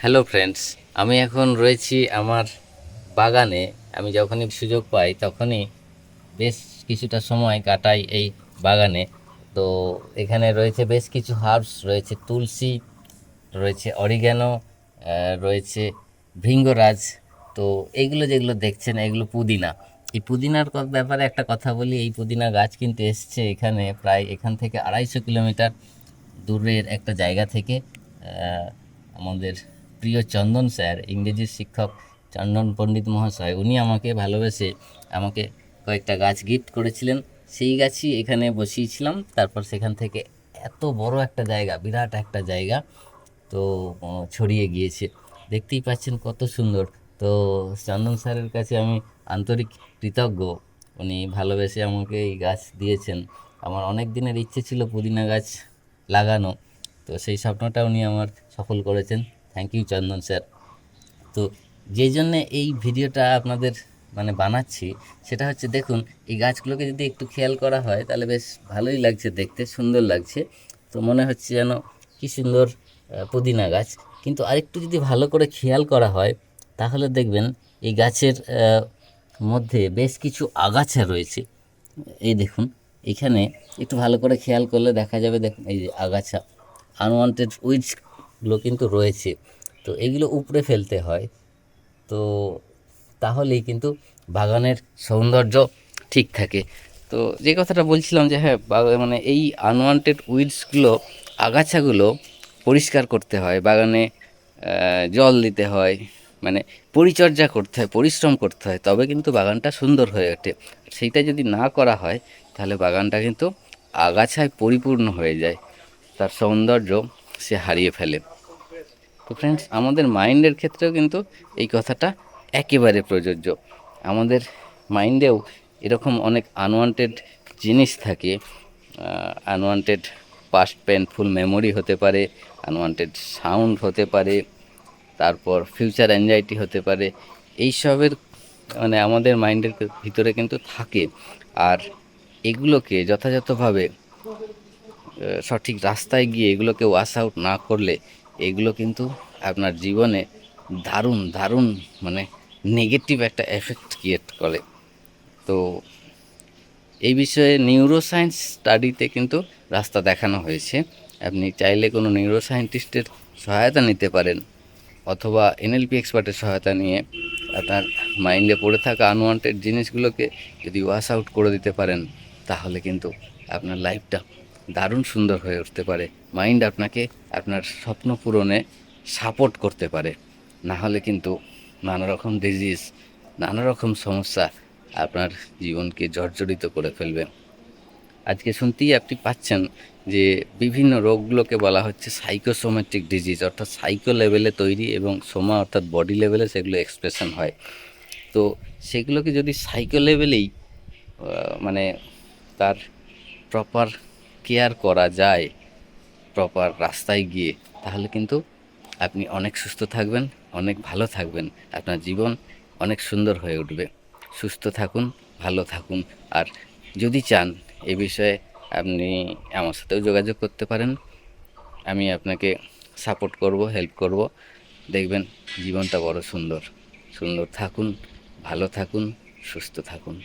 Hello friends, আমি এখন রয়েছি আমার বাগানে। আমি যখনই সুযোগ পাই তখনই বেশ কিছুটা সময় কাটাই এই বাগানে। তো এখানে রয়েছে বেশ কিছু হার্বস, রয়েছে তুলসী, রয়েছে অরিগ্যানো, রয়েছে ভৃঙ্গরাজ। তো এইগুলো যেগুলো দেখছেন এগুলো পুদিনা। এই পুদিনার ব্যাপারে একটা কথা বলি, এই পুদিনা গাছ কিন্তু এসছে এখানে প্রায় এখান থেকে 250 কিলোমিটার দূরের একটা জায়গা থেকে। আমাদের প্রিয় চন্দন স্যার, ইংরেজির শিক্ষক চন্দন পণ্ডিত মহাশয়, উনি আমাকে ভালোবেসে আমাকে কয়েকটা গাছ গিফট করেছিলেন। সেই গাছই এখানে বসিয়েছিলাম। তারপর সেখান থেকে এত বড় একটা জায়গা, বিরাট একটা জায়গা, তো ছড়িয়ে গিয়েছে। দেখতেই পাচ্ছেন কত সুন্দর। তো চন্দন স্যারের কাছে আমি আন্তরিক কৃতজ্ঞ। উনি ভালোবেসে আমাকে এই গাছ দিয়েছেন। আমার অনেক দিনের ইচ্ছে ছিল পুদিনা গাছ লাগানো, তো সেই স্বপ্নটা উনি আমার সফল করেছেন। Thank you Chandan sir. তো যেই জন্যে এই ভিডিওটা আপনাদের বানাচ্ছি, সেটা হচ্ছে দেখুন, এই গাছগুলোকে যদি একটু খেয়াল করা হয় তাহলে বেশ ভালোই লাগছে, দেখতে সুন্দর লাগছে। তো মনে হচ্ছে যেন কি সুন্দর পুদিনা গাছ। কিন্তু আরেকটু যদি ভালো করে খেয়াল করা হয় তাহলে দেখবেন এই গাছের মধ্যে বেশ কিছু আগাছা রয়েছে। এই দেখুন, এখানে একটু ভালো করে খেয়াল করলে দেখা যাবে, দেখুন এই যে আগাছা, আনওয়ান্টেড উইডসগুলো কিন্তু রয়েছে। তো এগুলো উপড়ে ফেলতে হয়, তো তাহলেই কিন্তু বাগানের সৌন্দর্য ঠিক থাকে। তো যে কথাটা বলছিলাম যে হ্যাঁ, এই আনওয়ান্টেড উইডসগুলো, আগাছাগুলো পরিষ্কার করতে হয় বাগানে, জল দিতে হয়, মানে পরিচর্যা করতে হয়, পরিশ্রম করতে হয়, তবে কিন্তু বাগানটা সুন্দর হয়ে ওঠে। সেইটা যদি না করা হয় তাহলে বাগানটা কিন্তু আগাছায় পরিপূর্ণ হয়ে যায়, তার সৌন্দর্য সে হারিয়ে ফেলে। তো ফ্রেন্ডস, আমাদের মাইন্ডের ক্ষেত্রেও কিন্তু এই কথাটা একেবারে প্রযোজ্য। আমাদের মাইন্ডেও এরকম অনেক আনওয়ান্টেড জিনিস থাকে। আনওয়ান্টেড পাস্ট পেনফুল মেমোরি হতে পারে, আনওয়ান্টেড সাউন্ড হতে পারে, তারপর ফিউচার অ্যাংজাইটি হতে পারে। এইসবের আমাদের মাইন্ডের ভিতরে কিন্তু থাকে। আর এগুলোকে যথাযথভাবে সঠিক রাস্তায় গিয়ে এগুলোকে ওয়াশ আউট না করলে এগুলো কিন্তু আপনার জীবনে দারুণ দারুণ নেগেটিভ একটা এফেক্ট ক্রিয়েট করে। তো এই বিষয়ে নিউরোসায়েন্স স্টাডিতে কিন্তু রাস্তা দেখানো হয়েছে। আপনি চাইলে কোনো নিউরোসায়েন্টিস্টের সহায়তা নিতে পারেন, অথবা এনএলপি এক্সপার্টের সহায়তা নিয়ে আপনার মাইন্ডে পড়ে থাকা আনওয়ান্টেড জিনিসগুলোকে যদি ওয়াশ আউট করে দিতে পারেন, তাহলে কিন্তু আপনার লাইফটা দারুণ সুন্দর হয়ে উঠতে পারে। মাইন্ড আপনাকে আপনার স্বপ্ন পূরণে সাপোর্ট করতে পারে। না হলে কিন্তু নানা রকম ডিজিজ, নানা রকম সমস্যা আপনার জীবনকে জর্জরিত করে ফেলবে। আজকে শুনতেই আপনি পাচ্ছেন যে বিভিন্ন রোগগুলোকে বলা হচ্ছে সাইকোসোমেট্রিক ডিজিজ, অর্থাৎ সাইকো লেভেলে তৈরি এবং সোমা অর্থাৎ বডি লেভেলে সেগুলো এক্সপ্রেশন হয়। তো সেগুলোকে যদি সাইকো লেভেলেই মানে তার প্রপার কেয়ার করা যায়, প্রপার রাস্তায় গিয়ে, তাহলে কিন্তু আপনি অনেক সুস্থ থাকবেন, অনেক ভালো থাকবেন, আপনার জীবন অনেক সুন্দর হয়ে উঠবে। সুস্থ থাকুন, ভালো থাকুন। আর যদি চান এ বিষয়ে আপনি আমার সাথেও যোগাযোগ করতে পারেন। আমি আপনাকে সাপোর্ট করব, হেল্প করব। দেখবেন জীবনটা বড় সুন্দর। সুন্দর থাকুন, ভালো থাকুন, সুস্থ থাকুন।